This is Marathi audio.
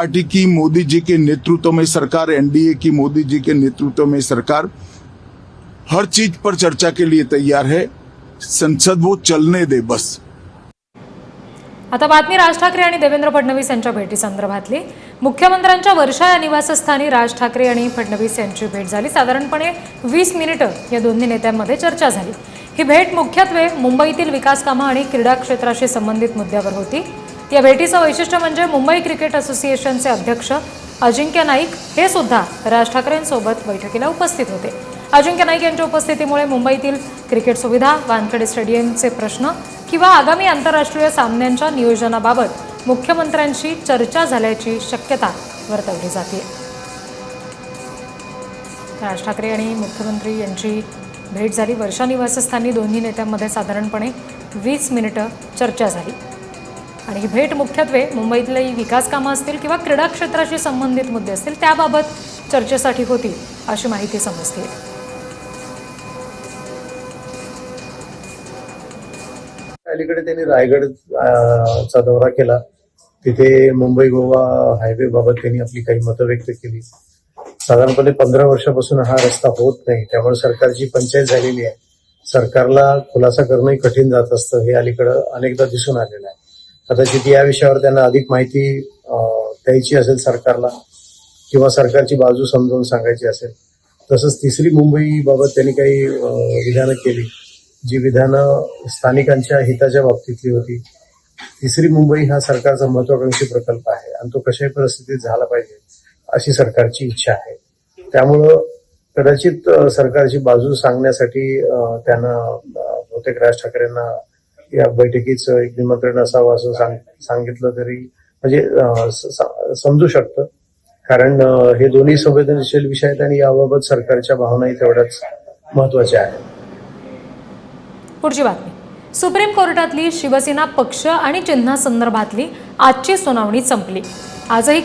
पार्टी की मोदी जी के नेतृत्व में सरकार, एनडीए की मोदी जी के नेतृत्व में सरकार हर चीज पर चर्चा के लिए तैयार है। संसद वो चलने दे बस। आता बातमी राज ठाकरे आणि देवेंद्र फडणवीस यांच्या भेटी संदर्भातली। मुख्यमंत्र्यांच्या वर्षा या निवासस्थानी राज ठाकरे आणि फडणवीस यांची भेट झाली। साधारणपणे 20 मिनिटं या दोन्ही नेत्यांमध्ये चर्चा झाली। ही भेट मुख्यत्वे मुंबईतील विकास कामं आणि क्रीडा क्षेत्राशी संबंधित मुद्द्यावर होती। या भेटीचं वैशिष्ट्य म्हणजे मुंबई क्रिकेट असोसिएशनचे अध्यक्ष अजिंक्य नाईक हे सुद्धा राज ठाकरेंसोबत बैठकीला उपस्थित होते। अजिंक्य नाईक यांच्या उपस्थितीमुळे मुंबईतील क्रिकेट सुविधा, वानखेडे स्टेडियमचे प्रश्न किंवा आगामी आंतरराष्ट्रीय सामन्यांच्या नियोजनाबाबत मुख्यमंत्र्यांशी चर्चा झाल्याची शक्यता वर्तवली जाते। राज ठाकरे आणि मुख्यमंत्री यांची भेट झाली। वर्षा निवासस्थानी दोन्ही नेत्यांमध्ये साधारणपणे 20 मिनिटं चर्चा झाली आणि ही भेट मुख्यत्वे मुंबईतली विकास कामं असतील किंवा क्रीडा क्षेत्राशी संबंधित मुद्दे असतील त्याबाबत चर्चेसाठी होती अशी माहिती समजते। अलीकडे त्यांनी रायगडचा दौरा केला। तिथे मुंबई गोवा हायवे बाबत त्यांनी आपली काही मतं व्यक्त केली। साधारणपणे 15 वर्षापासून हा रस्ता होत नाही, त्यामुळे सरकारची पंचायत झालेली आहे। सरकारला खुलासा करणंही कठीण जात असतं, हे अलीकडे अनेकदा दिसून आलेलं आहे। कदाचित या विषयावर त्यांना अधिक माहिती द्यायची असेल सरकारला किंवा सरकारची बाजू समजावून सांगायची असेल। तसंच तिसरी मुंबई बाबत त्यांनी काही विधानं केली, जी विधानं स्थानिकांच्या हिताच्या बाबतीतली होती। तिसरी मुंबई हा सरकारचा महत्वाकांक्षी प्रकल्प आहे आणि तो कशाही परिस्थितीत झाला पाहिजे अशी सरकारची इच्छा आहे। त्यामुळं कदाचित सरकारची बाजू सांगण्यासाठी त्यानं बहुतेक राज ठाकरेंना या बैठकीचं एक निमंत्रण असावं असं सांगितलं तरी म्हणजे समजू शकतं, कारण हे दोन्ही संवेदनशील विषय आहेत आणि याबाबत सरकारच्या भावनाही तेवढ्याच महत्वाच्या आहेत। पुढची बातमी, सुप्रीम कोर्टातली शिवसेना पक्ष आणि चिन्हासंदर्भातली आजची सुनावणी संपली। आजही